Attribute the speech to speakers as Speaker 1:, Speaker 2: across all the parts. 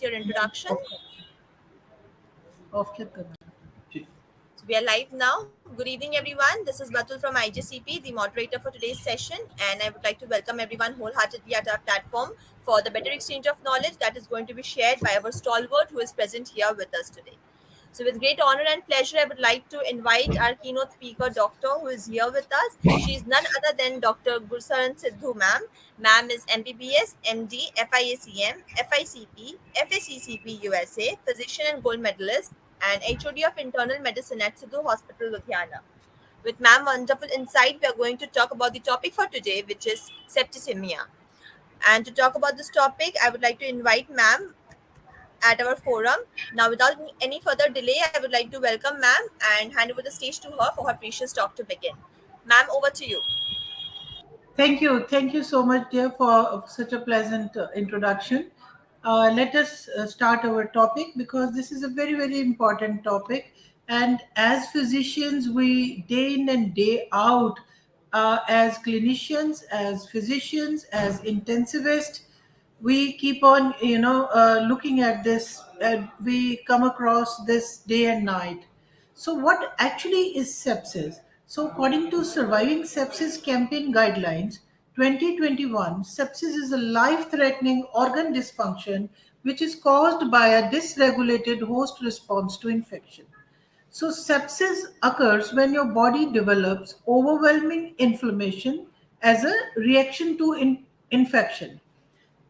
Speaker 1: your introduction.
Speaker 2: Of क्या करना है?
Speaker 1: So we are live now. Good evening, everyone. This is Batul from IGCP, the moderator for today's session, and I would like to welcome everyone wholeheartedly at our platform for the better exchange of knowledge that is going to be shared by our stalwart who is present here with us today. So, with great honor and pleasure, I would like to invite our keynote speaker, Doctor, who is here with us. She is none other than Dr. Gursaran Sidhu, ma'am. Ma'am is MBBS, MD, FIACM, FICP, FACCP USA, physician and gold medalist, and HOD of Internal Medicine at Sidhu Hospital, Ludhiana. With ma'am wonderful insight, we are going to talk about the topic for today, which is septicemia. And to talk about this topic, I would like to invite ma'am at our forum. Now, without any further delay, I would like to welcome ma'am and hand over the stage to her for her precious talk to begin. Ma'am, over to you.
Speaker 2: Thank you. Thank you so much, dear, for such a pleasant introduction. Let us start our topic because this is a very, very important topic. And as physicians, we day in and day out, as clinicians, as physicians, as intensivists, we keep on, looking at this. We come across this day and night. So, what actually is sepsis? So, according to Surviving Sepsis Campaign Guidelines 2021, sepsis is a life threatening organ dysfunction which is caused by a dysregulated host response to infection. So, sepsis occurs when your body develops overwhelming inflammation as a reaction to infection.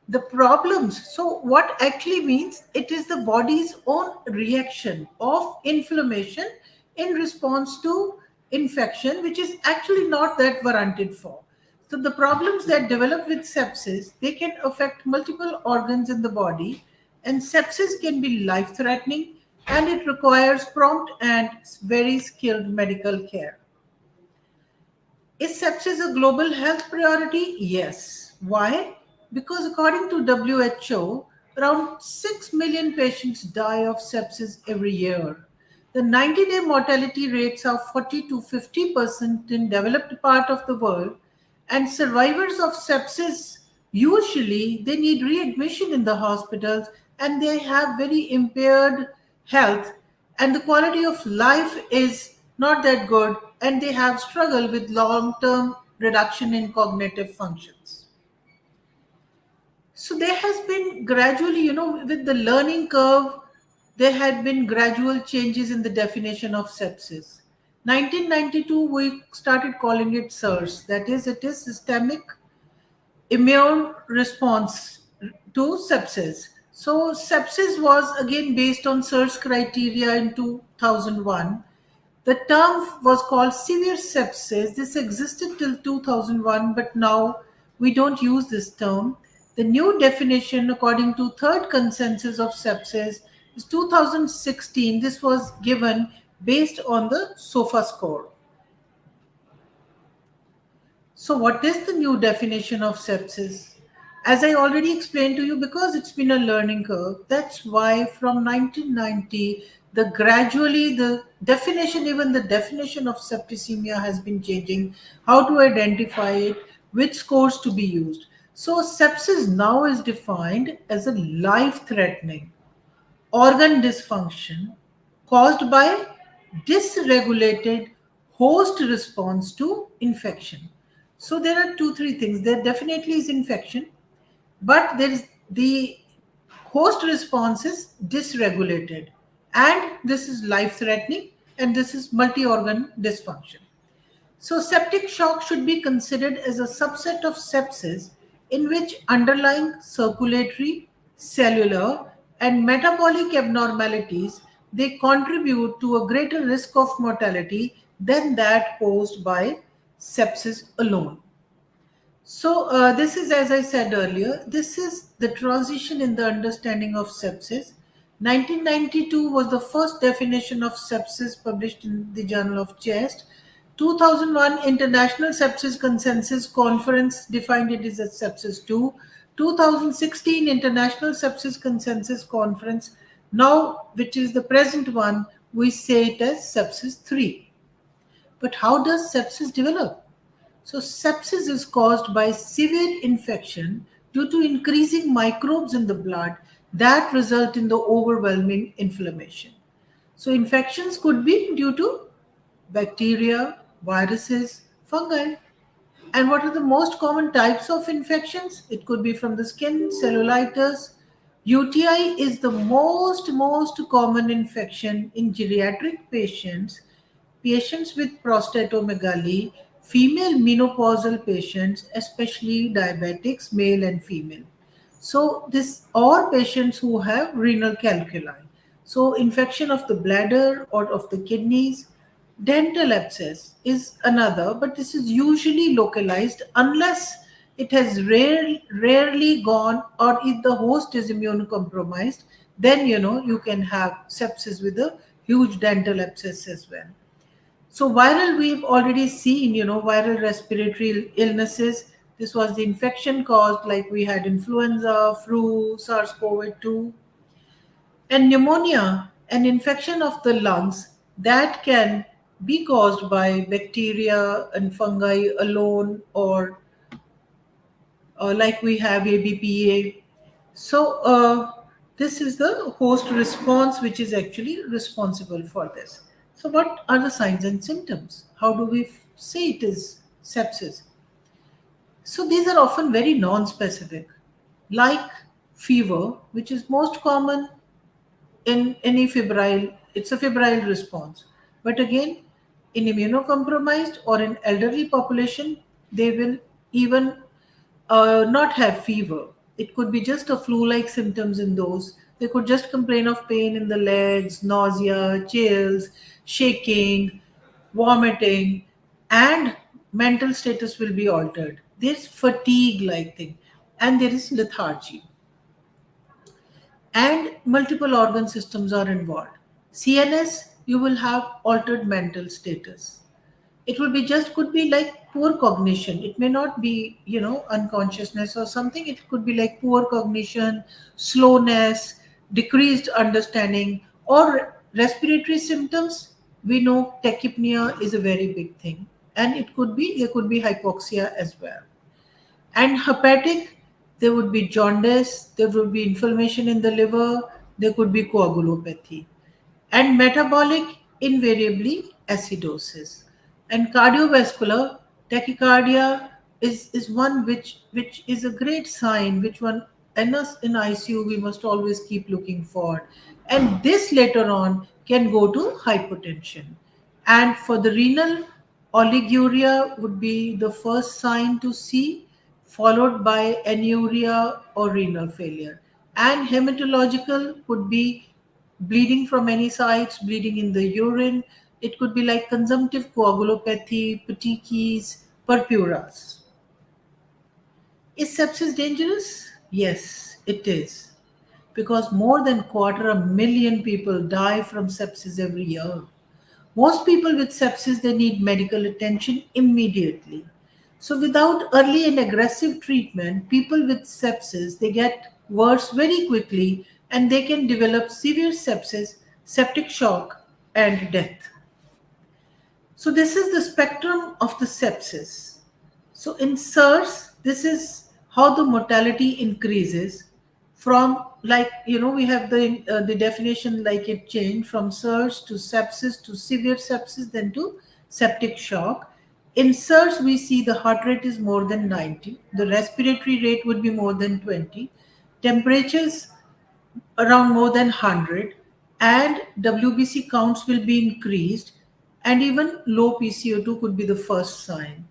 Speaker 2: The problems, so what actually means, it is the body's own reaction of inflammation in response to infection, which is actually not that warranted for. So the problems that develop with sepsis, they can affect multiple organs in the body, and sepsis can be life threatening, and it requires prompt and very skilled medical care. Is sepsis a global health priority? Yes. Why? Because according to WHO, around 6 million patients die of sepsis every year. The 90-day mortality rates are 40 to 50% in developed part of the world, and survivors of sepsis usually they need readmission in the hospitals, and they have very impaired health, and the quality of life is not that good, and they have struggled with long term reduction in cognitive functions. So there has been gradually, with the learning curve, there had been gradual changes in the definition of sepsis. 1992, we started calling it SIRS, that is, it is systemic immune response to sepsis. So, sepsis was again based on SIRS criteria in 2001. The term was called severe sepsis. This existed till 2001, but now we don't use this term. The new definition, according to third consensus of sepsis, is 2016. This was given based on the SOFA score. So, what is the new definition of sepsis? As I already explained to you, because it's been a learning curve, that's why from 1990, the definition, even the definition of septicemia has been changing, how to identify it, which scores to be used. So, sepsis now is defined as a life threatening organ dysfunction caused by dysregulated host response to infection. So there are two, three things. There definitely is infection, but there is the host response is dysregulated, and this is life threatening, and this is multi organ dysfunction. So, septic shock should be considered as a subset of sepsis in which underlying circulatory, cellular, and metabolic abnormalities they contribute to a greater risk of mortality than that posed by sepsis alone. So, this is, as I said earlier, this is the transition in the understanding of sepsis. 1992 was the first definition of sepsis published in the Journal of Chest. 2001 International Sepsis Consensus Conference defined it as sepsis 2. 2016 International Sepsis Consensus Conference, now which is the present one, we say it as sepsis 3. But how does sepsis develop? So, sepsis is caused by severe infection due to increasing microbes in the blood that result in the overwhelming inflammation. So infections could be due to bacteria, viruses, fungi. And what are the most common types of infections? It could be from the skin, cellulitis. UTI is the most common infection in geriatric patients, patients with prostatomegaly, female menopausal patients, especially diabetics, male and female. So this or patients who have renal calculi. So infection of the bladder or of the kidneys. Dental abscess is another, but this is usually localized unless it has rarely gone or if the host is immunocompromised, then you can have sepsis with a huge dental abscess as well. So viral, we've already seen, viral respiratory illnesses. This was the infection caused, like we had influenza, flu, SARS-CoV-2, and pneumonia, an infection of the lungs that can be caused by bacteria and fungi alone, or like we have ABPA. So, this is the host response which is actually responsible for this. So, what are the signs and symptoms? How do we say it is sepsis? So, these are often very non specific, like fever, which is most common in any febrile, it's a febrile response. But again, in immunocompromised or in elderly population, they will even not have fever. It could be just a flu-like symptoms in those. They could just complain of pain in the legs, nausea, chills, shaking, vomiting, and mental status will be altered. There's fatigue-like thing, and there is lethargy, and multiple organ systems are involved. CNS, you will have altered mental status. It will be just could be like poor cognition. It may not be, unconsciousness or something. It could be like poor cognition, slowness, decreased understanding, or respiratory symptoms. We know tachypnea is a very big thing, and there could be hypoxia as well. And hepatic, there would be jaundice, there would be inflammation in the liver, there could be coagulopathy. And metabolic, invariably acidosis. And cardiovascular, tachycardia is one which is a great sign, which one in us in ICU we must always keep looking for. And this later on can go to hypotension. And for the renal, oliguria would be the first sign to see, followed by anuria or renal failure. And hematological could be bleeding from any sites, bleeding in the urine. It could be like consumptive coagulopathy, petechiae, purpuras. Is sepsis dangerous? Yes, it is. Because more than quarter a million people die from sepsis every year. Most people with sepsis, they need medical attention immediately. So without early and aggressive treatment, people with sepsis, they get worse very quickly, and they can develop severe sepsis, septic shock, and death. So this is the spectrum of the sepsis. So in SARS, this is how the mortality increases from, like, we have the definition, like it changed from SARS to sepsis to severe sepsis, then to septic shock. In SARS, we see the heart rate is more than 90, the respiratory rate would be more than 20, temperatures around more than 100, and WBC counts will be increased, and even low PCO2 could be the first sign.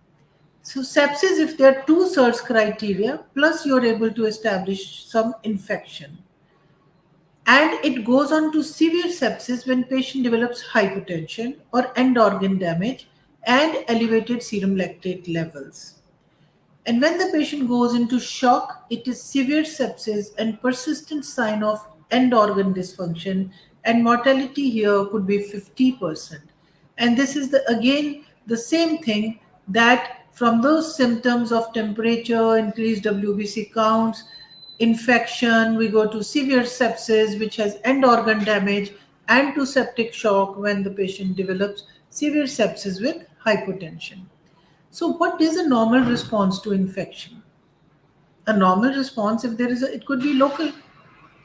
Speaker 2: So sepsis, if there are two search criteria, plus you're able to establish some infection. And it goes on to severe sepsis when patient develops hypotension or end organ damage and elevated serum lactate levels. And when the patient goes into shock, it is severe sepsis and persistent sign of end organ dysfunction, and mortality here could be 50%. And this is again the same thing, that from those symptoms of temperature, increased WBC counts, infection, we go to severe sepsis, which has end organ damage, and to septic shock when the patient develops severe sepsis with hypotension. So, what is a normal response to infection? A normal response, if there is it could be local.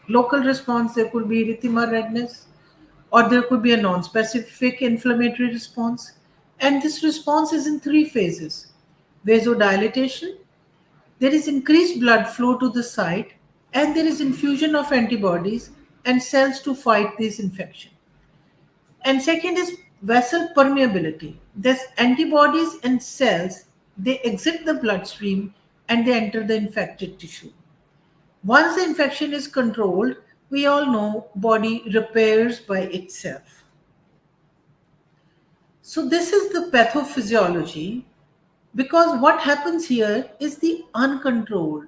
Speaker 2: Local response, there could be erythema, redness, or there could be a non-specific inflammatory response. And this response is in three phases. Vasodilatation, there is increased blood flow to the site, and there is infusion of antibodies and cells to fight this infection. And second is vessel permeability. These antibodies and cells, they exit the bloodstream and they enter the infected tissue. Once the infection is controlled, we all know body repairs by itself. So this is the pathophysiology, because what happens here is the uncontrolled,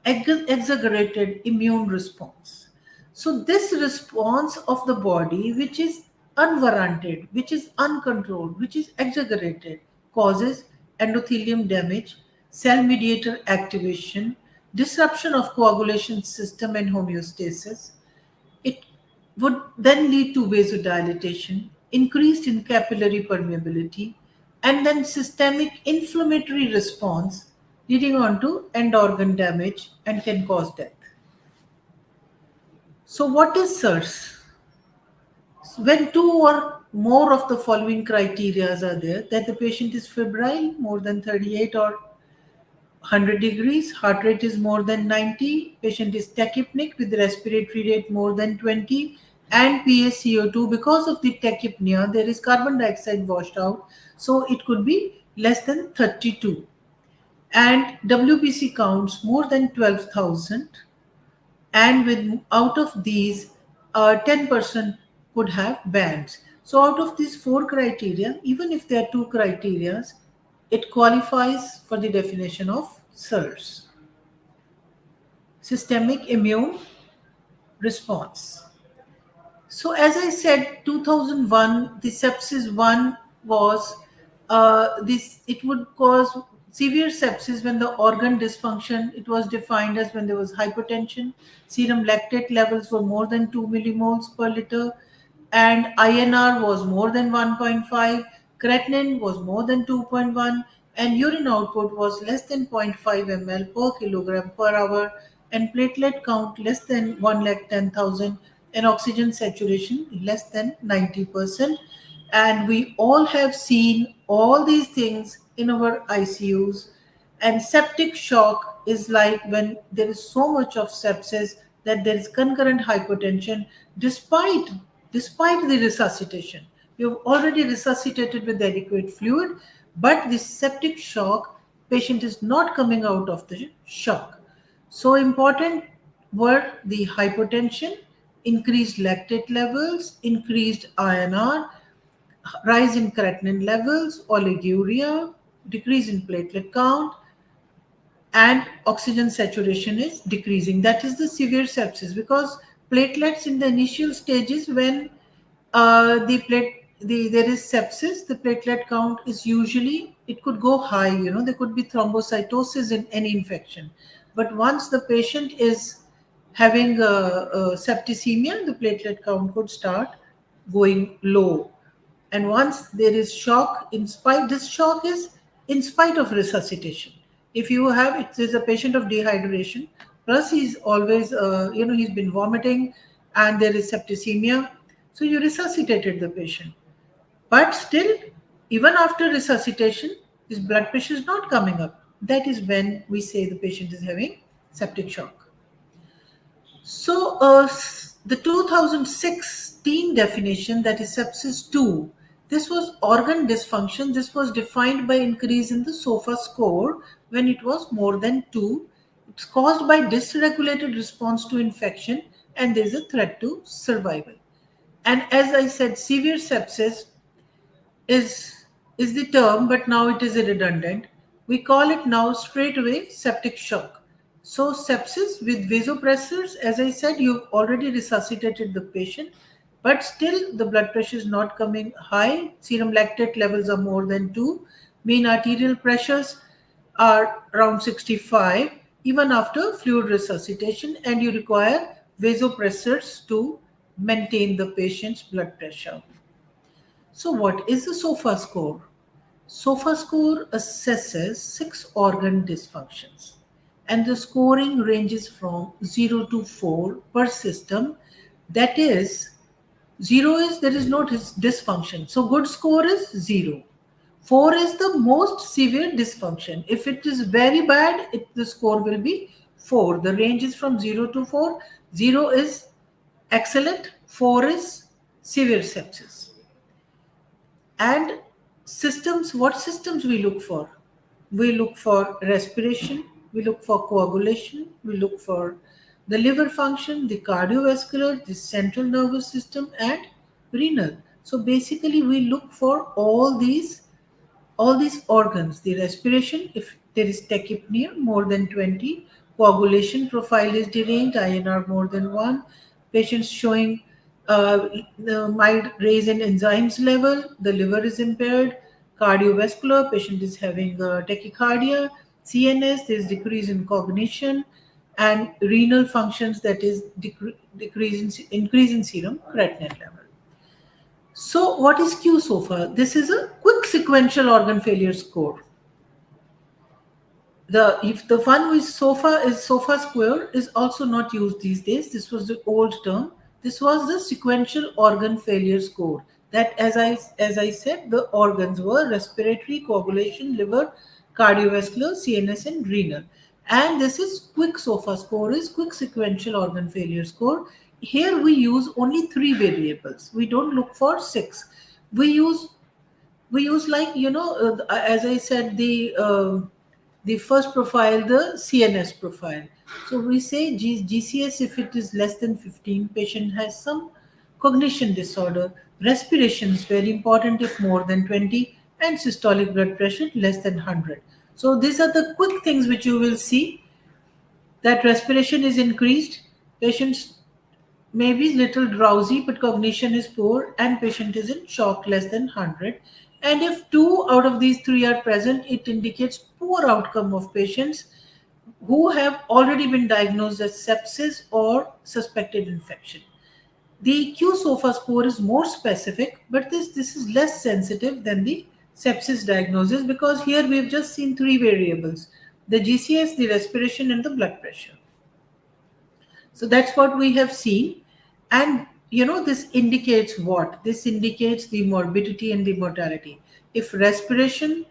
Speaker 2: exaggerated immune response. So this response of the body, which is unwarranted, which is uncontrolled, which is exaggerated, causes endothelium damage, cell mediator activation, disruption of coagulation system and homeostasis. It would then lead to vasodilatation, increased in capillary permeability, and then systemic inflammatory response, leading on to end organ damage and can cause death. So, what is SIRS? When two or more of the following criteria are there, that the patient is febrile, more than 38 or 100 degrees, heart rate is more than 90, patient is tachypneic with respiratory rate more than 20, and PaCO2, because of the tachypnea, there is carbon dioxide washed out, so it could be less than 32. And WBC counts more than 12,000, and with out of these, 10% could have bands. So out of these four criteria, even if there are two criteria, it qualifies for the definition of SIRS, systemic immune response. So, as I said, 2001, the sepsis one was this. It would cause severe sepsis when the organ dysfunction. It was defined as when there was hypertension, serum lactate levels were more than 2 millimoles per liter, and INR was more than 1.5, creatinine was more than 2.1, and urine output was less than 0.5 ml per kilogram per hour, and platelet count less than 1 lakh 10,000, and oxygen saturation less than 90%. And we all have seen all these things in our ICUs. And septic shock is like when there is so much of sepsis that there is concurrent hypertension despite the resuscitation. You've already resuscitated with adequate fluid, but the septic shock, patient is not coming out of the shock. So important were the hypertension, increased lactate levels, increased INR, rise in creatinine levels, oliguria, decrease in platelet count, and oxygen saturation is decreasing. That is the severe sepsis, because platelets in the initial stages, when there is sepsis, the platelet count is usually, it could go high, there could be thrombocytosis in any infection. But once the patient is having septicemia, the platelet count could start going low. And once there is shock, in spite, this shock is in spite of resuscitation. If you have, it is a patient of dehydration, plus he's always, he's been vomiting and there is septicemia. So you resuscitated the patient. But still, even after resuscitation, his blood pressure is not coming up. That is when we say the patient is having septic shock. So, the 2016 definition, that is sepsis 2, this was organ dysfunction. This was defined by increase in the SOFA score when it was more than 2. It's caused by dysregulated response to infection, and there is a threat to survival. And as I said, severe sepsis is the term, but now it is redundant. We call it now straight away septic shock. So sepsis with vasopressors, as I said, you've already resuscitated the patient, but still the blood pressure is not coming high. Serum lactate levels are more than 2. Mean arterial pressures are around 65 even after fluid resuscitation, and you require vasopressors to maintain the patient's blood pressure. So, what is the SOFA score? SOFA score assesses 6 organ dysfunctions. and the scoring ranges from 0 to 4 per system. That is, 0 is there is no dysfunction. So good score is 0. 4 is the most severe dysfunction. If it is very bad, the score will be 4. The range is from 0 to 4. 0 is excellent, 4 is severe sepsis. And systems, what systems we look for? We look for respiration, we look for coagulation, we look for the liver function, the cardiovascular, the central nervous system, and renal. So basically, we look for all these organs, the respiration, if there is tachypnea more than 20, coagulation profile is deranged, INR more than 1, patients showing the mild raise in enzymes level, the liver is impaired, cardiovascular, patient is having tachycardia, CNS, there is decrease in cognition, and renal functions, that is increase in serum creatinine level. So, what is Q SOFA? This is a quick sequential organ failure score. The if the one with SOFA is SOFA square is also not used these days. This was the old term. This was the sequential organ failure score. That, as I said, the organs were respiratory, coagulation, liver, cardiovascular, CNS, and renal. And this is quick SOFA score is quick sequential organ failure score. Here we use only three variables. We don't look for six. We use like as I said, the first profile, the CNS profile. So we say GCS, if it is less than 15, patient has some cognition disorder. Respiration is very important if more than 20, and systolic blood pressure less than 100. So these are the quick things which you will see, that respiration is increased, patients may be little drowsy but cognition is poor, and patient is in shock less than 100. And if two out of these three are present, it indicates poor outcome of patients who have already been diagnosed as sepsis or suspected infection. The Q SOFA score is more specific, but this is less sensitive than the sepsis diagnosis, because here we've just seen three variables: the GCS, the respiration, and the blood pressure. So that's what we have seen. And this indicates what? This indicates the morbidity and the mortality. If respiration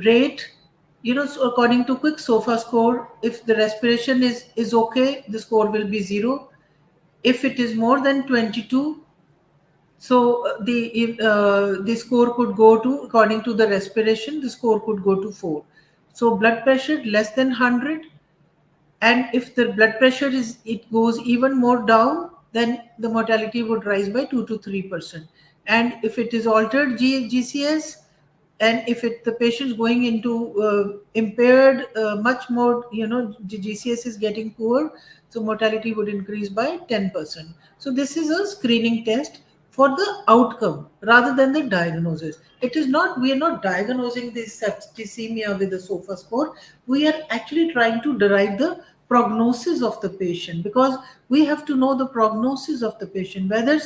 Speaker 2: rate, so according to quick SOFA score, if the respiration is okay, the score will be 0. If it is more than 22, so the score could go to, according to the respiration, the score could go to 4. So blood pressure less than 100, and if the blood pressure is, it goes even more down, then the mortality would rise by 2 to 3%. And if it is altered GCS, and if the patient is going into impaired, much more, GCS is getting poor, so mortality would increase by 10%. So this is a screening test for the outcome rather than the diagnosis. It is not, we are not diagnosing this septicemia with the SOFA score. We are actually trying to derive the prognosis of the patient, because we have to know the prognosis of the patient, whether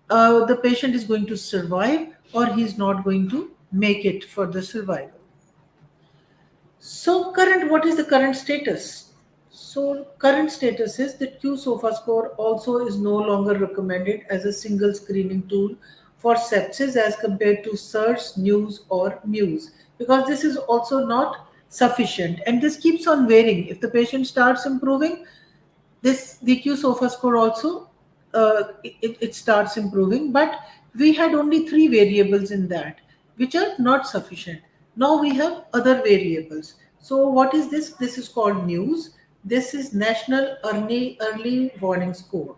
Speaker 2: the patient is going to survive or he's not going to make it for the survival. So what is the current status? So current status is that Q SOFA score also is no longer recommended as a single screening tool for sepsis as compared to SIRS, NEWS, or MUSE, because this is also not sufficient, and this keeps on varying. If the patient starts improving, this the Q SOFA score also it starts improving, but we had only three variables in that, which are not sufficient. Now we have other variables. So what is this? This is called NEWS. This is National Early Warning Score.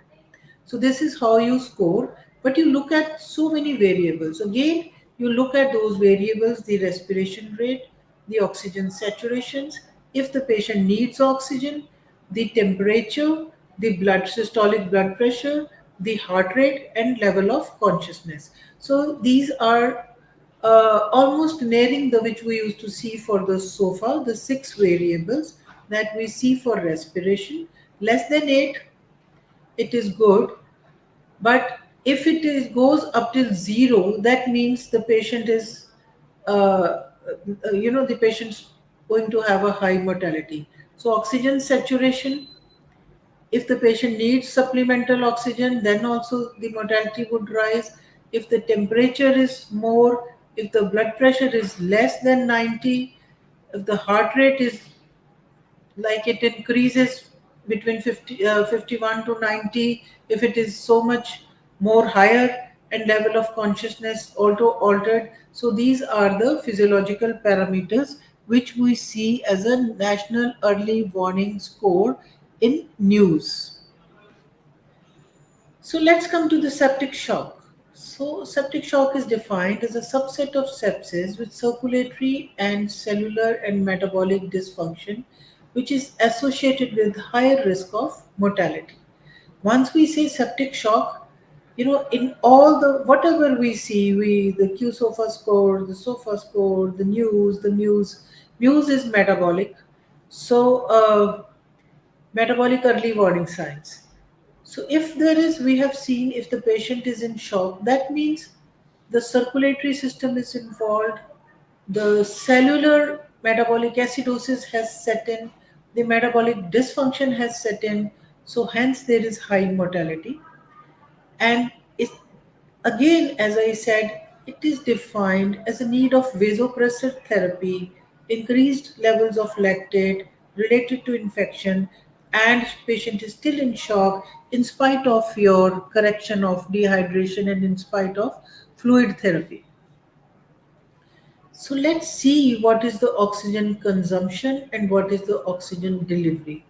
Speaker 2: So this is how you score, but you look at so many variables. Again, you look at those variables: the respiration rate, the oxygen saturations, if the patient needs oxygen, the temperature, the systolic blood pressure, the heart rate, and level of consciousness. So these are almost nearing the which we used to see for the SOFA, the six variables that we see for respiration. Less than 8, it is good, but if it is goes up till 0, that means the patient is the patient's going to have a high mortality. So, oxygen saturation, if the patient needs supplemental oxygen, then also the mortality would rise. If the temperature is more, if the blood pressure is less than 90, if the heart rate is like it increases between 51 to 90, if it is so much more higher, and level of consciousness also altered. So these are the physiological parameters which we see as a national early warning score in news. So let's come to the septic shock. So septic shock is defined as a subset of sepsis with circulatory and cellular and metabolic dysfunction, which is associated with higher risk of mortality. Once we say septic shock, in all the whatever we see, we the Q SOFA score, the SOFA score, the news is metabolic. So metabolic early warning signs. So if there is, we have seen if the patient is in shock, that means the circulatory system is involved, the cellular metabolic acidosis has set in, the metabolic dysfunction has set in, so hence there is high mortality. And it, again, as I said, it is defined as a need of vasopressor therapy, increased levels of lactate related to infection, and patient is still in shock in spite of your correction of dehydration and in spite of fluid therapy. So let's see what is the oxygen consumption and what is the oxygen delivery.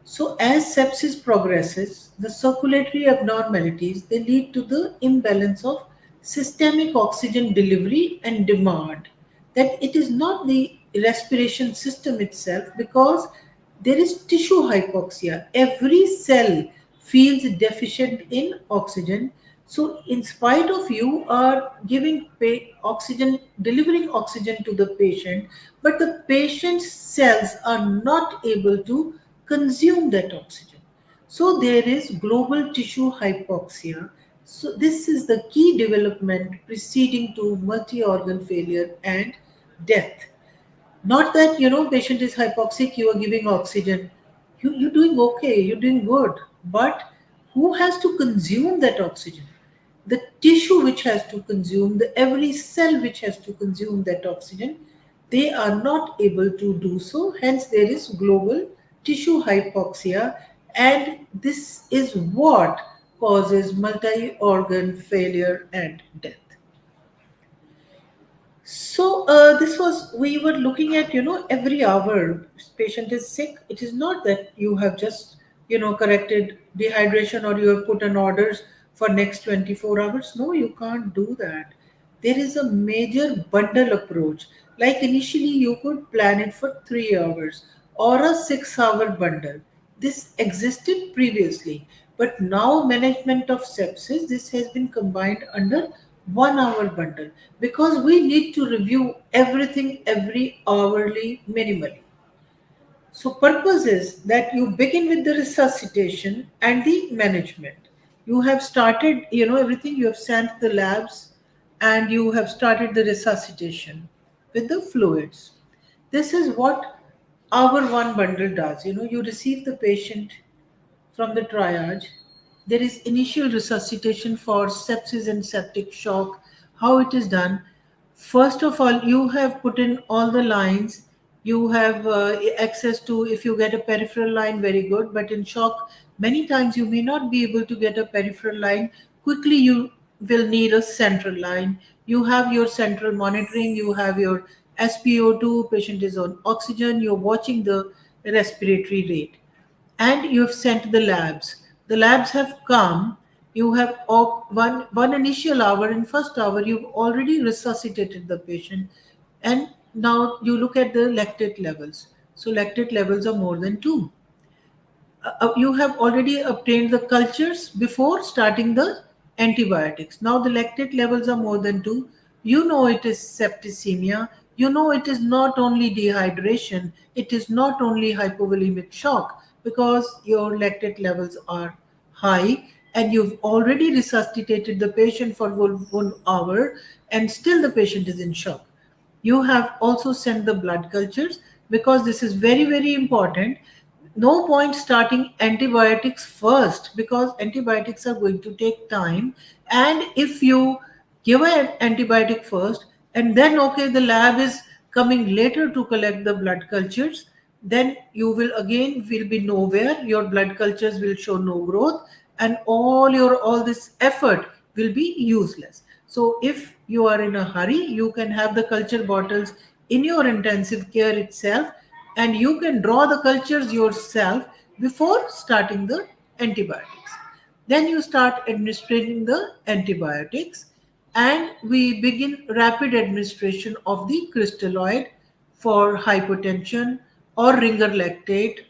Speaker 2: So as sepsis progresses, the circulatory abnormalities they lead to the imbalance of systemic oxygen delivery and demand. That it is not the respiration system itself, because there is tissue hypoxia. Every cell feels deficient in oxygen. So in spite of you are giving oxygen, delivering oxygen to the patient, but the patient's cells are not able to consume that oxygen. So there is global tissue hypoxia. So this is the key development preceding to multi-organ failure and death. Not that patient is hypoxic, you are giving oxygen. You're doing okay, you're doing good. But who has to consume that oxygen? The tissue which has to consume, the every cell which has to consume that oxygen, they are not able to do so. Hence, there is global tissue hypoxia, and this is what causes multi organ failure and death. So this was, we were looking at every hour patient is sick. It is not that you have just corrected dehydration or you have put an orders for next 24 hours. No, you can't do that. There is a major bundle approach. Like initially you could plan it for 3 hours or a 6 hour bundle. This existed previously, but now management of sepsis, this has been combined under 1 hour bundle, because we need to review everything every hourly minimally. So purpose is that you begin with the resuscitation and the management. You have started, everything, you have sent the labs and you have started the resuscitation with the fluids. This is what our one bundle does. You receive the patient from the triage. There is initial resuscitation for sepsis and septic shock. How it is done? First of all, you have put in all the lines. You have access to, if you get a peripheral line, very good. But in shock, many times you may not be able to get a peripheral line. Quickly, you will need a central line. You have your central monitoring. You have your SpO2, patient is on oxygen. You're watching the respiratory rate, and you have sent the labs. The labs have come. You have one initial hour. In first hour, you've already resuscitated the patient, and now you look at the lactate levels. So lactate levels are more than 2. You have already obtained the cultures before starting the antibiotics. Now the lactate levels are more than 2. You know it is septicemia. You know it is not only dehydration, it is not only hypovolemic shock, because your lactate levels are high and you've already resuscitated the patient for 1 hour and still the patient is in shock. You have also sent the blood cultures. because this is very, very important. No point starting antibiotics first because antibiotics are going to take time. And if you give an antibiotic first and then, okay, the lab is coming later to collect the blood cultures, then you will be nowhere. Your blood cultures will show no growth, and all this effort will be useless. So if you are in a hurry, you can have the culture bottles in your intensive care itself, and you can draw the cultures yourself before starting the antibiotics. Then you start administering the antibiotics, and we begin rapid administration of the crystalloid for hypotension or ringer lactate.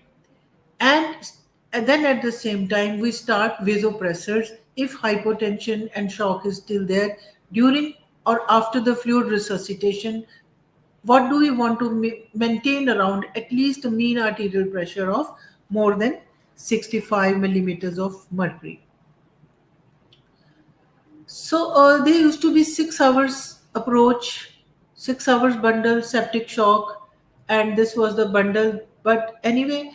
Speaker 2: and, and then at the same time we start vasopressors if hypotension and shock is still there during or after the fluid resuscitation. What do we want to maintain around at least a mean arterial pressure of more than 65 millimeters of mercury. So there used to be 6 hours approach, 6 hours bundle, septic shock, and this was the bundle. But anyway,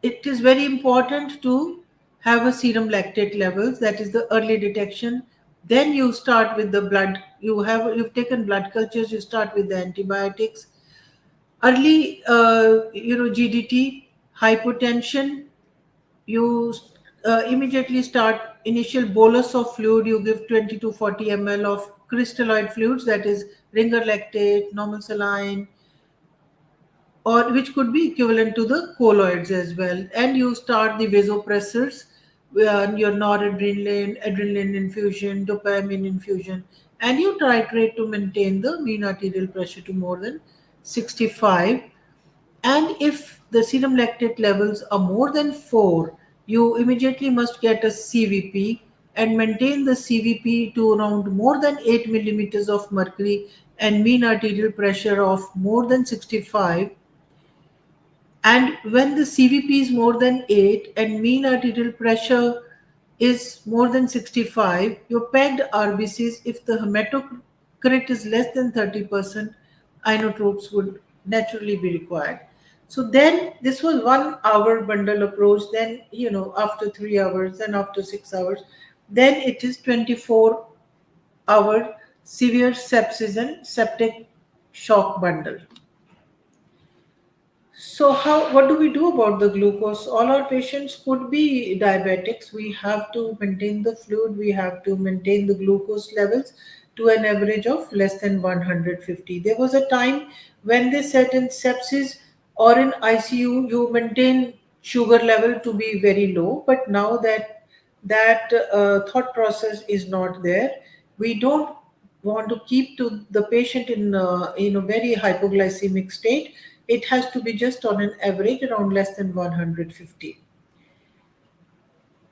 Speaker 2: it is very important to have a serum lactate levels. That is the early detection. Then you start with the blood. You've taken blood cultures. You start with the antibiotics. Early, GDT, hypotension, you immediately start initial bolus of fluid. You give 20 to 40 ml of crystalloid fluids, that is ringer lactate, normal saline, or which could be equivalent to the colloids as well. And you start the vasopressors, your noradrenaline, adrenaline infusion, dopamine infusion, and you titrate to maintain the mean arterial pressure to more than 65. And if the serum lactate levels are more than 4, you immediately must get a CVP and maintain the CVP to around more than 8 millimeters of mercury and mean arterial pressure of more than 65. And when the CVP is more than 8 and mean arterial pressure is more than 65, your pegged RBCs, if the hematocrit is less than 30%, inotropes would naturally be required. So then this was 1 hour bundle approach. Then, after 3 hours, then after 6 hours, then it is 24-hour severe sepsis and septic shock bundle. So what do we do about the glucose? All our patients could be diabetics. We have to maintain the fluid. We have to maintain the glucose levels to an average of less than 150. There was a time when they said in sepsis or in ICU, you maintain sugar level to be very low. But now that thought process is not there. We don't want to keep to the patient in a very hypoglycemic state. It has to be just on an average around less than 150.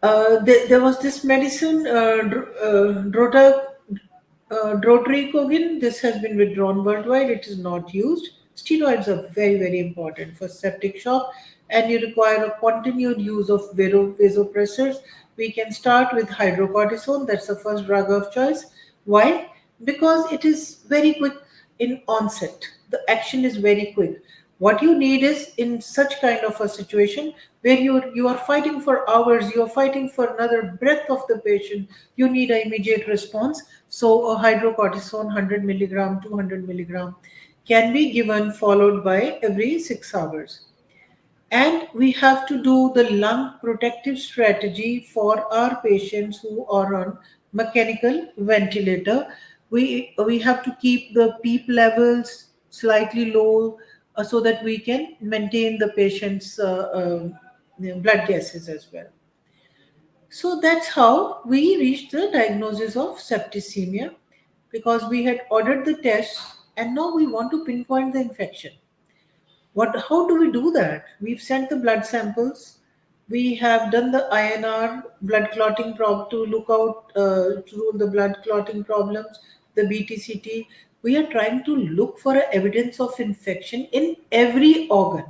Speaker 2: There was this medicine, Drotrecogin. This has been withdrawn worldwide. It is not used. Steroids are very, very important for septic shock, and you require a continued use of vasopressors. We can start with hydrocortisone. That's the first drug of choice. Why? Because it is very quick in onset. The action is very quick. What you need is in such kind of a situation where you are fighting for hours, you are fighting for another breath of the patient, you need an immediate response. So a hydrocortisone 100 milligram, 200 milligram can be given followed by every 6 hours. And we have to do the lung protective strategy for our patients who are on mechanical ventilator. We have to keep the PEEP levels slightly low so that we can maintain the patient's blood gases as well. So that's how we reached the diagnosis of septicemia, because we had ordered the tests and now we want to pinpoint the infection. How do we do that? We've sent the blood samples. We have done the INR blood clotting probe to look out through the blood clotting problems, the BTCT. We are trying to look for evidence of infection in every organ.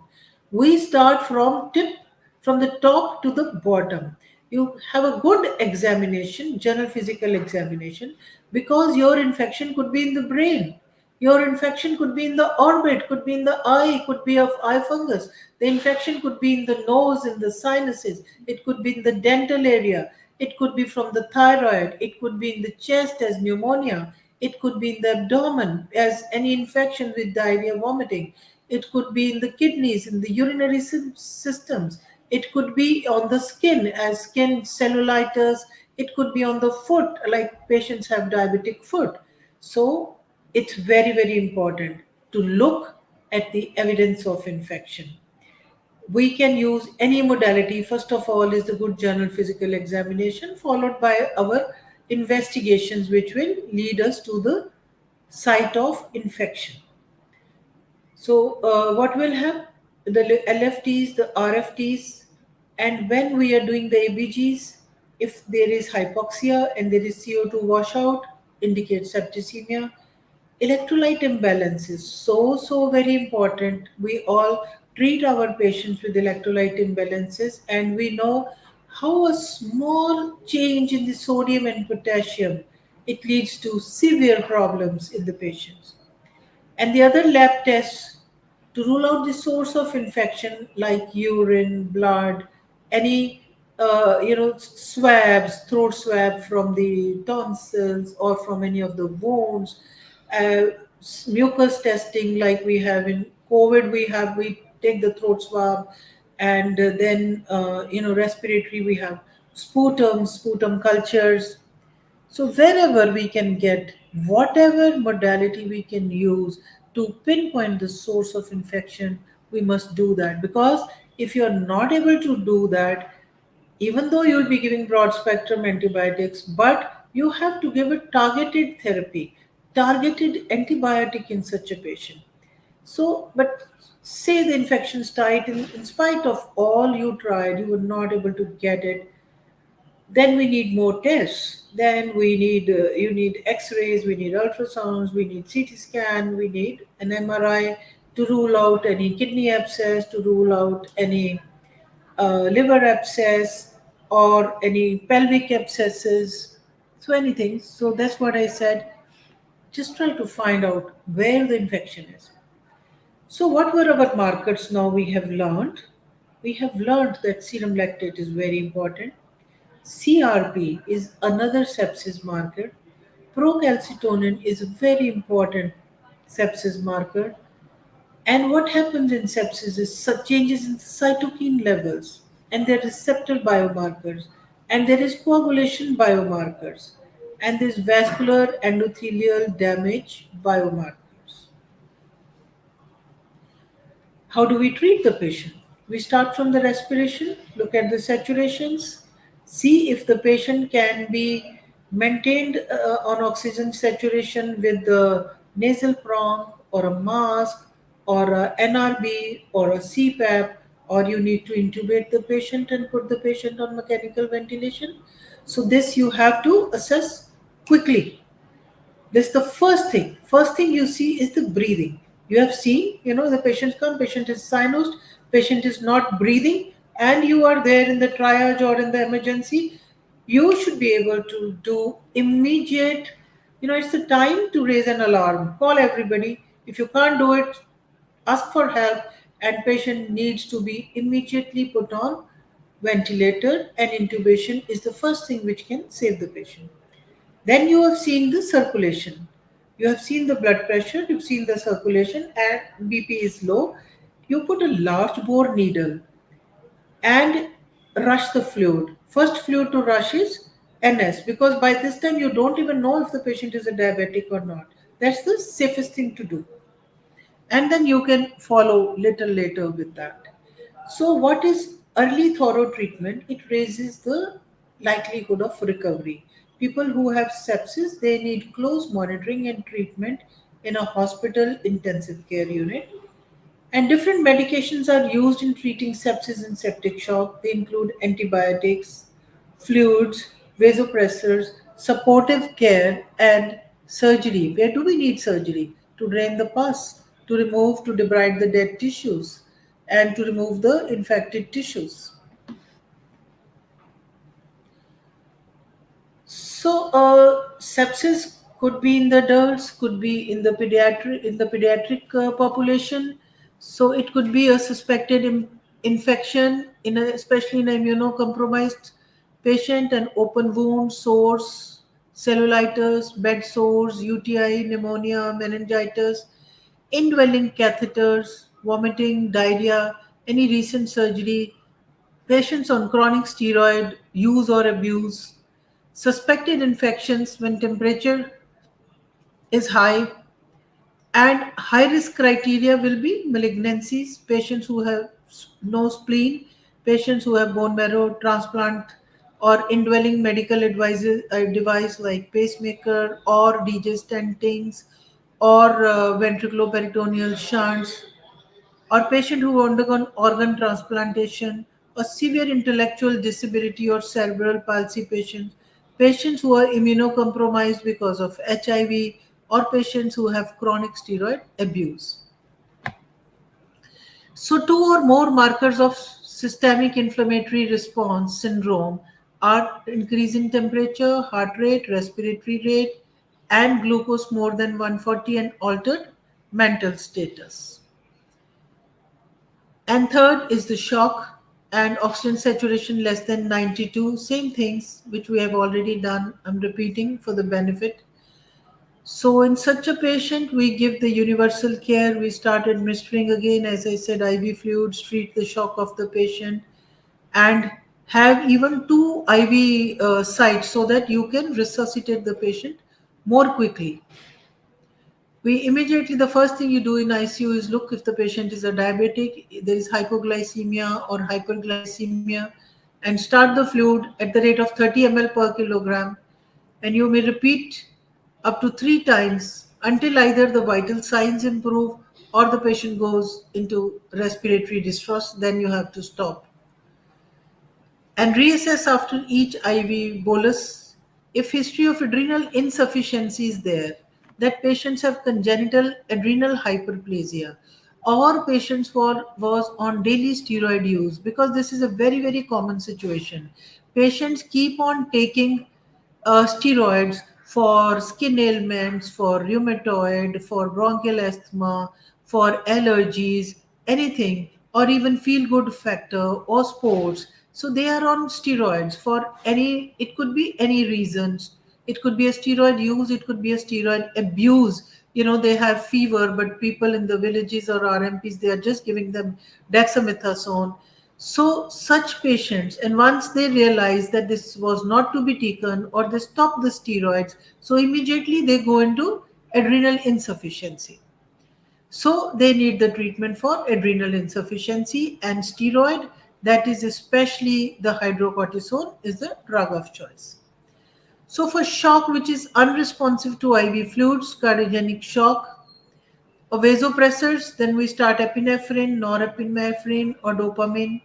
Speaker 2: We start from the top to the bottom. You have a good examination, general physical examination, because your infection could be in the brain. Your infection could be in the orbit, could be in the eye, could be of eye fungus. The infection could be in the nose, in the sinuses. It could be in the dental area. It could be from the thyroid. It could be in the chest as pneumonia. It could be in the abdomen as any infection with diarrhea, vomiting. It could be in the kidneys, in the urinary systems. It could be on the skin as skin cellulitis. It could be on the foot, like patients have diabetic foot. So it's very, very important to look at the evidence of infection. We can use any modality. First of all, is the good general physical examination, followed by our investigations, which will lead us to the site of infection. So, what will have the LFTs, the RFTs, and when we are doing the ABGs, if there is hypoxia and there is CO2 washout, indicates septicemia. Electrolyte imbalance is so very important. We all treat our patients with electrolyte imbalances, and we know how a small change in the sodium and potassium, it leads to severe problems in the patients. And the other lab tests to rule out the source of infection like urine, blood, any swabs, throat swab from the tonsils or from any of the wounds, uh, mucus testing like we have in COVID. We take the throat swab, and then respiratory we have sputum cultures. So wherever we can get whatever modality we can use to pinpoint the source of infection, we must do that, because if you're not able to do that, even though you'll be giving broad spectrum antibiotics, but you have to give a targeted therapy, targeted antibiotic in such a patient. So, but say the infection started, in spite of all you tried, you were not able to get it, then we need more tests. Then we need you need X-rays, we need ultrasounds, we need CT scan, we need an MRI to rule out any kidney abscess, to rule out any liver abscess or any pelvic abscesses. So anything. So that's what I said. Just try to find out where the infection is. So what were our markers? Now we have learned. We have learned that serum lactate is very important. CRP is another sepsis marker. Procalcitonin is a very important sepsis marker. And what happens in sepsis is changes in cytokine levels, and there is septal biomarkers, and there is coagulation biomarkers, and there is vascular endothelial damage biomarkers. How do we treat the patient? We start from the respiration, look at the saturations, see if the patient can be maintained on oxygen saturation with the nasal prong or a mask or a NRB or a CPAP, or you need to intubate the patient and put the patient on mechanical ventilation. So, this you have to assess quickly. This is the first thing. First thing you see is the breathing. You have seen, the patient come, patient is sinused, patient is not breathing, and you are there in the triage or in the emergency. You should be able to do immediate, it's the time to raise an alarm. Call everybody. If you can't do it, ask for help, and patient needs to be immediately put on ventilator, and intubation is the first thing which can save the patient. Then you have seen the circulation. You have seen the blood pressure, you've seen the circulation, and BP is low. You put a large bore needle and rush the fluid. First fluid to rush is NS, because by this time you don't even know if the patient is a diabetic or not. That's the safest thing to do, and then you can follow little later with that. So what is early thorough treatment? It raises the likelihood of recovery. People who have sepsis, they need close monitoring and treatment in a hospital intensive care unit, and different medications are used in treating sepsis and septic shock. They include antibiotics, fluids, vasopressors, supportive care, and surgery. Where do we need surgery? To drain the pus, to remove, to debride the dead tissues, and to remove the infected tissues. So, sepsis could be in the adults, could be in the pediatric population. So it could be a suspected infection especially in an immunocompromised patient, an open wound, sores, cellulitis, bed sores, UTI, pneumonia, meningitis, indwelling catheters, vomiting, diarrhea, any recent surgery, patients on chronic steroid use or abuse, suspected infections when temperature is high, and high risk criteria will be malignancies, patients who have no spleen, patients who have bone marrow transplant or indwelling medical device like pacemaker or DJ stentings or ventriculoperitoneal shunts, or patient who undergone organ transplantation, or severe intellectual disability or cerebral palsy patients, patients who are immunocompromised because of HIV, or patients who have chronic steroid abuse. So, two or more markers of systemic inflammatory response syndrome are increasing temperature, heart rate, respiratory rate, and glucose more than 140 and altered mental status. And third is the shock and oxygen saturation less than 92. Same things which we have already done. I'm repeating for the benefit. So, in such a patient, we give the universal care. We start administering again, as I said, IV fluids, treat the shock of the patient, and have even two IV sites so that you can resuscitate the patient more quickly. We immediately, the first thing you do in ICU is look if the patient is a diabetic, there is hypoglycemia or hyperglycemia, and start the fluid at the rate of 30 ml per kilogram. And you may repeat up to 3 times until either the vital signs improve or the patient goes into respiratory distress. Then you have to stop and reassess after each IV bolus if history of adrenal insufficiency is there, that patients have congenital adrenal hyperplasia, or patients was on daily steroid use, because this is a very common situation. Patients keep on taking steroids for skin ailments, for rheumatoid, for bronchial asthma, for allergies, anything, or even feel good factor or sports. So they are on steroids for any, it could be any reasons. It could be a steroid use, it could be a steroid abuse. They have fever, but people in the villages or RMPs, they are just giving them dexamethasone. So, such patients, and once they realize that this was not to be taken or they stop the steroids, so immediately they go into adrenal insufficiency. So, they need the treatment for adrenal insufficiency, and steroid, that is especially the hydrocortisone, is the drug of choice. So, for shock which is unresponsive to IV fluids, cardiogenic shock, or vasopressors, then we start epinephrine, norepinephrine, or dopamine,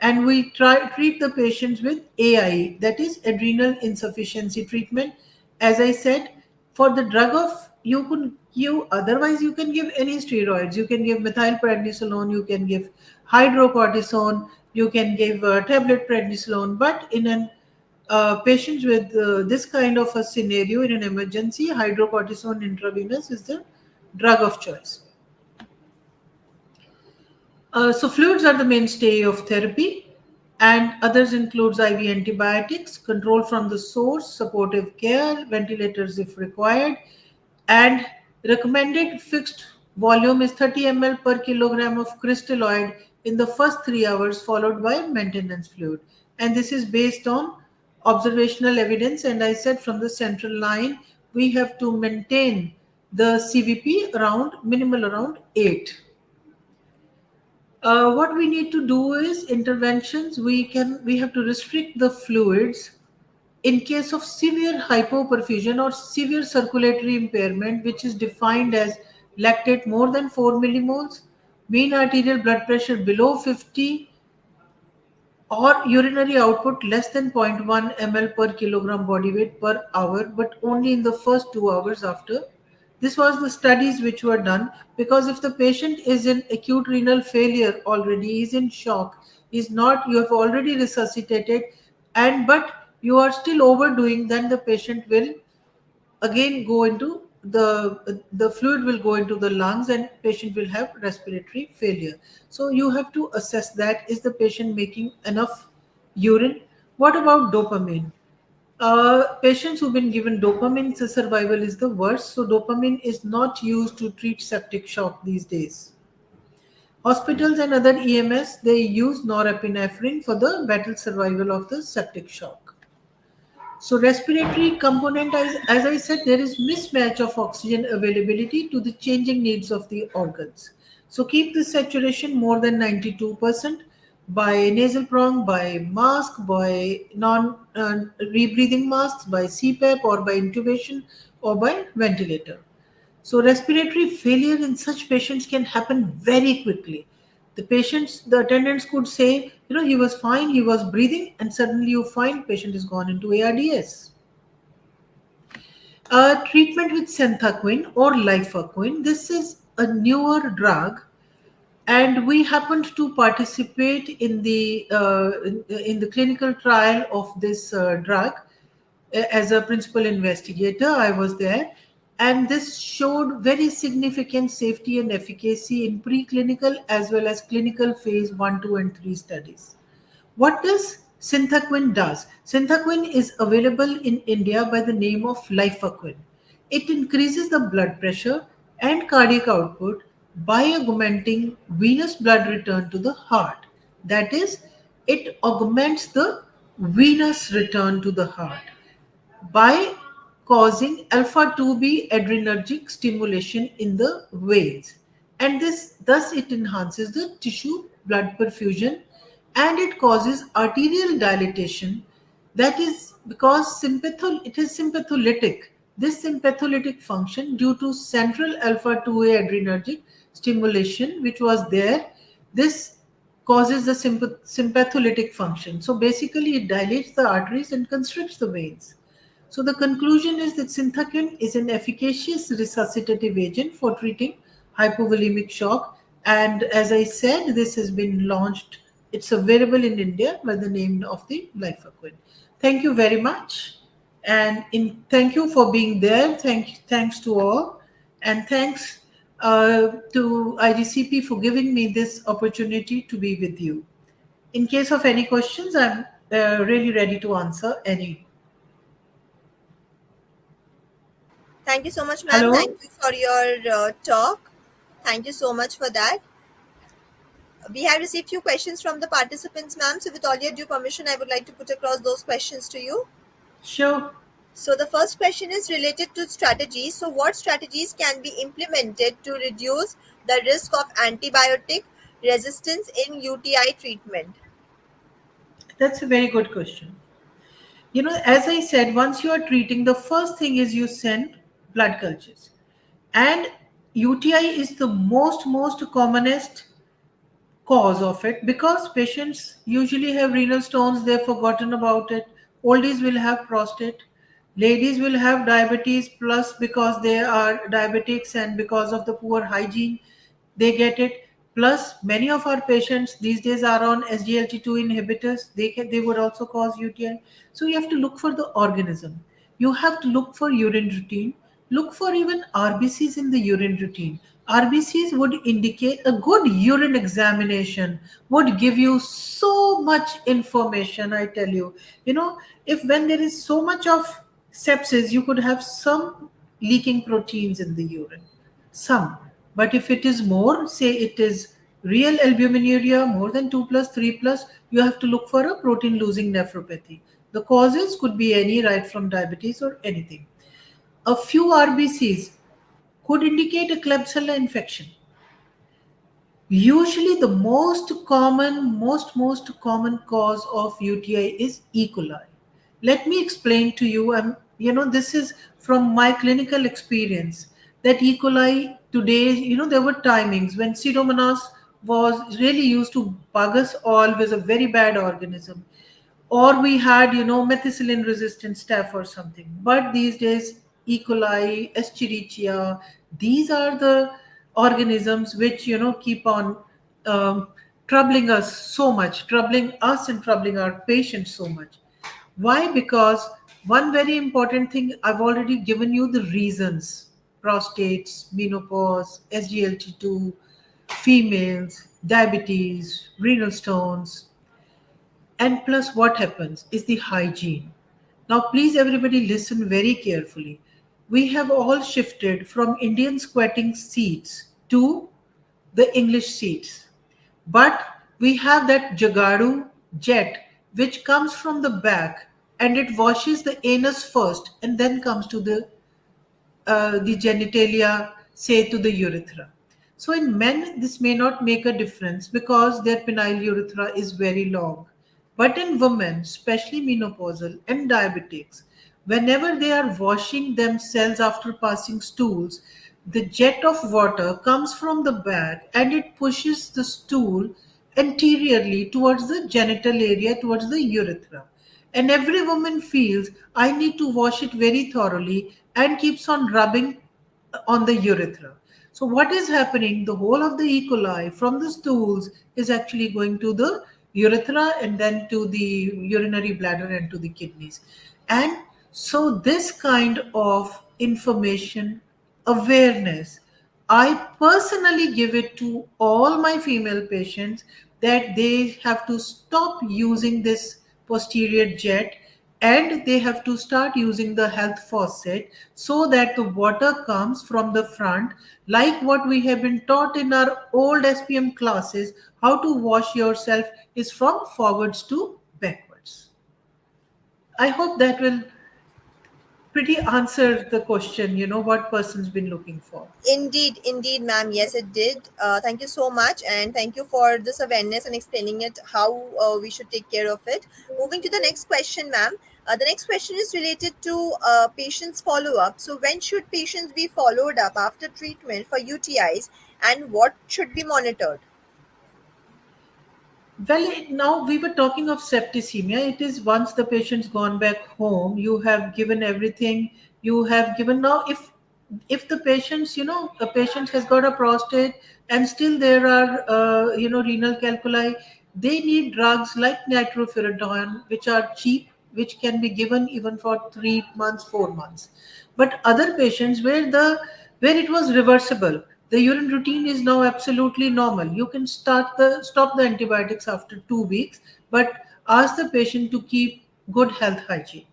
Speaker 2: and we treat the patients with AI, that is adrenal insufficiency treatment. As I said, for the drug of, you could you otherwise you can give any steroids, you can give methylprednisolone, you can give hydrocortisone, you can give tablet prednisolone, but in an patients with this kind of a scenario in an emergency, hydrocortisone intravenous is the drug of choice. So fluids are the mainstay of therapy, and others includes IV antibiotics, control from the source, supportive care, ventilators if required, and recommended fixed volume is 30 ml per kilogram of crystalloid in the first 3 hours, followed by maintenance fluid. And this is based on observational evidence. And I said from the central line, we have to maintain the CVP around minimal around 8. What we need to do is interventions. We have to restrict the fluids in case of severe hypoperfusion or severe circulatory impairment, which is defined as lactate more than 4 millimoles, mean arterial blood pressure below 50, or urinary output less than 0.1 ml per kilogram body weight per hour, but only in the first 2 hours after. This was the studies which were done, because if the patient is in acute renal failure already, is in shock, is not, you have already resuscitated, and but you are still overdoing, then the patient will again go into the fluid will go into the lungs and patient will have respiratory failure. So you have to assess that, is the patient making enough urine? What about dopamine? Patients who've been given dopamine, the survival is the worst. So dopamine is not used to treat septic shock these days. Hospitals and other EMS, they use norepinephrine for the better survival of the septic shock. So respiratory component, as I said, there is mismatch of oxygen availability to the changing needs of the organs. So keep the saturation more than 92% by nasal prong, by mask, by non-rebreathing masks, by CPAP or by intubation or by ventilator. So respiratory failure in such patients can happen very quickly. The attendants could say, he was fine, he was breathing, and suddenly you find patient is gone into ARDS. Treatment with Centhaquin or Lifaquin. This is a newer drug, and we happened to participate in the clinical trial of this drug. As a principal investigator, I was there, and this showed very significant safety and efficacy in preclinical as well as clinical phase 1, 2, and 3 studies. What does Synthaquin does? Synthaquin is available in India by the name of Lifaquin. It increases the blood pressure and cardiac output by augmenting venous blood return to the heart. That is, it augments the venous return to the heart by causing alpha 2b adrenergic stimulation in the veins, and this thus it enhances the tissue blood perfusion, and it causes arterial dilatation. That is because it is sympatholytic. This sympatholytic function, due to central alpha 2a adrenergic stimulation which was there, this causes the sympatholytic function. So basically it dilates the arteries and constricts the veins. So the conclusion is that Synthaquin is an efficacious resuscitative agent for treating hypovolemic shock. And as I said, this has been launched. It's available in India by the name of the Lifaquin. Thank you very much. And thank you for being there. Thanks to all. And thanks to IGCP for giving me this opportunity to be with you. In case of any questions, I'm really ready to answer any.
Speaker 1: Thank you so much, ma'am. Thank
Speaker 2: Hello?
Speaker 1: you for your talk. Thank you so much for that. We have received few questions from the participants, ma'am. So, with all your due permission, I would like to put across those questions to you.
Speaker 2: Sure.
Speaker 1: So, the first question is related to strategies. So, what strategies can be implemented to reduce the risk of antibiotic resistance in UTI treatment?
Speaker 2: That's a very good question. As I said, once you are treating, the first thing is you send blood cultures. And UTI is the most commonest cause of it, because patients usually have renal stones, they've forgotten about it. Oldies will have prostate, ladies will have diabetes plus, because they are diabetics and because of the poor hygiene they get it. Plus many of our patients these days are on SGLT2 inhibitors, they would also cause UTI. So you have to look for the organism, you have to look for urine routine, look for even RBCs in the urine routine. RBCs would indicate a good urine examination, would give you so much information, I tell you. If when there is so much of sepsis, you could have some leaking proteins in the urine. Some. But if it is more, say it is real albuminuria, more than 2 plus, 3 plus, you have to look for a protein losing nephropathy. The causes could be any, right from diabetes or anything. A few RBCs could indicate a Klebsiella infection. Usually, the most common cause of UTI is E. coli. Let me explain to you. This is from my clinical experience, that E. coli today. There were timings when Pseudomonas was really used to bug us all. Was a very bad organism, or we had methicillin resistant staph or something. But these days, E. coli, Escherichia, these are the organisms which keep on um, troubling us so much, troubling us and troubling our patients so much. Why? Because One very important thing, I've already given you the reasons: prostates, menopause, SGLT2, females, diabetes, renal stones, and plus what happens is the hygiene. Now, please, everybody, listen very carefully. We have all shifted from Indian squatting seats to the English seats. But we have that Jagaru jet which comes from the back and it washes the anus first and then comes to the genitalia, say to the urethra. So in men, this may not make a difference because their penile urethra is very long. But in women, especially menopausal and diabetics, whenever they are washing themselves after passing stools, the jet of water comes from the back and it pushes the stool anteriorly towards the genital area, towards the urethra. And every woman feels I need to wash it very thoroughly and keeps on rubbing on the urethra. So, what is happening? The whole of the E. coli from the stools is actually going to the urethra and then to the urinary bladder and to the kidneys. And so, this kind of information awareness, I personally give it to all my female patients that they have to stop using this posterior jet and they have to start using the health faucet so that the water comes from the front, like what we have been taught in our old SPM classes. How to wash yourself is from forwards to backwards. I hope that will pretty answer the question, what person's been looking for.
Speaker 1: Indeed, indeed, ma'am. Yes, it did. Thank you so much, and thank you for this awareness and explaining it how we should take care of it. Moving to the next question, ma'am. The next question is related to patients' follow up. So, when should patients be followed up after treatment for UTIs, and what should be monitored?
Speaker 2: Well, now we were talking of septicemia. It is once the patient's gone back home, you have given everything. You have given now. If the patient's, a patient has got a prostate and still there are renal calculi, they need drugs like nitrofurantoin, which are cheap, which can be given even for 3 months, 4 months. But other patients where it was reversible, the urine routine is now absolutely normal. You can stop the antibiotics after 2 weeks, but ask the patient to keep good health hygiene.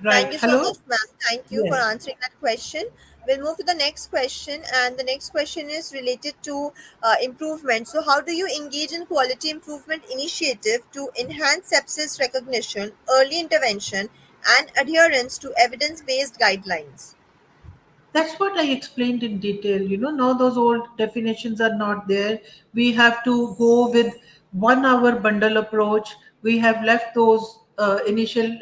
Speaker 1: Thank
Speaker 2: Right?
Speaker 1: you so
Speaker 2: Hello.
Speaker 1: much, ma'am. Thank you for
Speaker 2: Yes.
Speaker 1: answering that question. We'll move to the next question, and the next question is related to improvement. So, how do you engage in quality improvement initiative to enhance sepsis recognition, early intervention, and adherence to evidence-based guidelines?
Speaker 2: That's what I explained in detail. Now those old definitions are not there. We have to go with 1 hour bundle approach. We have left those initial,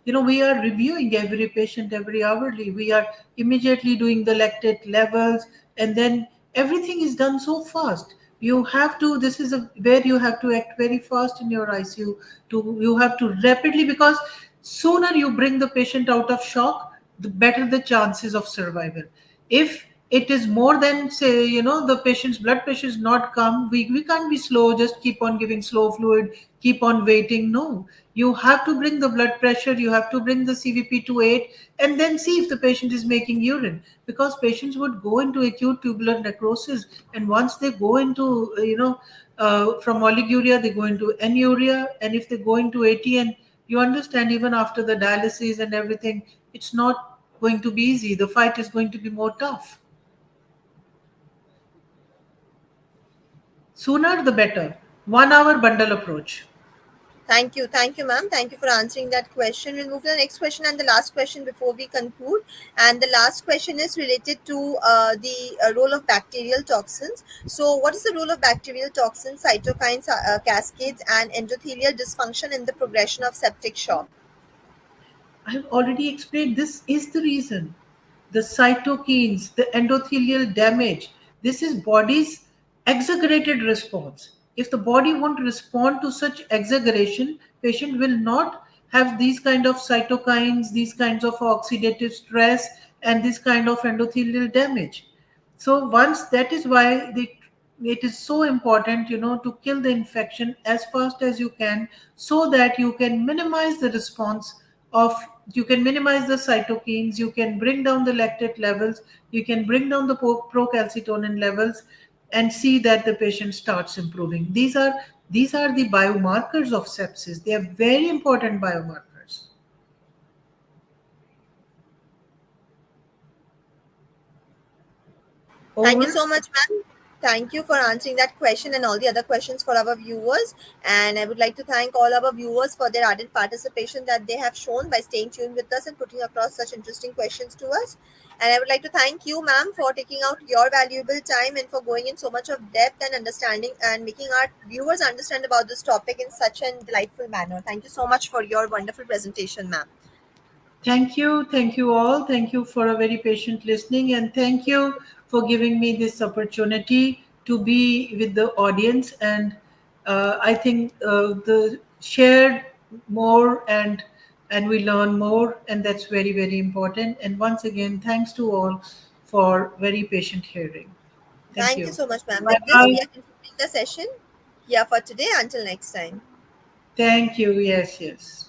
Speaker 2: we are reviewing every patient every hourly. We are immediately doing the lactate levels, and then everything is done so fast. This is where you have to act very fast in your ICU. You have to rapidly, because sooner you bring the patient out of shock, the better the chances of survival. If it is more than, say, the patient's blood pressure is not come, we can't be slow, just keep on giving slow fluid, keep on waiting. No, you have to bring the blood pressure, you have to bring the CVP to 8, and then see if the patient is making urine, because patients would go into acute tubular necrosis, and once they go into from oliguria they go into anuria, and if they go into ATN, you understand, even after the dialysis and everything, it's not going to be easy. The fight is going to be more tough. Sooner the better. 1 hour bundle approach.
Speaker 1: Thank you, ma'am. Thank you for answering that question. We'll move to the next question and the last question before we conclude. And the last question is related to the role of bacterial toxins. So, what is the role of bacterial toxins, cytokines, cascades, and endothelial dysfunction in the progression of septic shock?
Speaker 2: I have already explained this is the reason. The cytokines, the endothelial damage, this is body's exaggerated response. If the body won't respond to such exaggeration, patient will not have these kind of cytokines, these kinds of oxidative stress, and this kind of endothelial damage. So once that is why it is so important, to kill the infection as fast as you can, so that you can minimize the response of, you can minimize the cytokines, you can bring down the lactate levels, you can bring down the procalcitonin levels, and see that the patient starts improving. These are the biomarkers of sepsis. They are very important biomarkers.
Speaker 1: Thank you
Speaker 2: Over.
Speaker 1: so much, ma'am. Thank you for answering that question and all the other questions for our viewers. And I would like to thank all our viewers for their ardent participation that they have shown by staying tuned with us and putting across such interesting questions to us. And I would like to thank you, ma'am, for taking out your valuable time and for going in so much of depth and understanding and making our viewers understand about this topic in such a delightful manner. Thank you so much for your wonderful presentation, ma'am.
Speaker 2: Thank you all. Thank you for a very patient listening, and thank you for giving me this opportunity to be with the audience. And I think the shared more, and we learn more, and that's very very important. And once again, thanks to all for very patient hearing. Thank
Speaker 1: Thank you
Speaker 2: you.
Speaker 1: so much, ma'am.
Speaker 2: Bye
Speaker 1: With this, we
Speaker 2: bye.
Speaker 1: are concluding the session here for today. Until next time.
Speaker 2: Thank you. Yes, yes.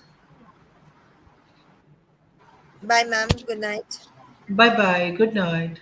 Speaker 1: Bye, ma'am. Good night.
Speaker 2: Bye bye. Good night.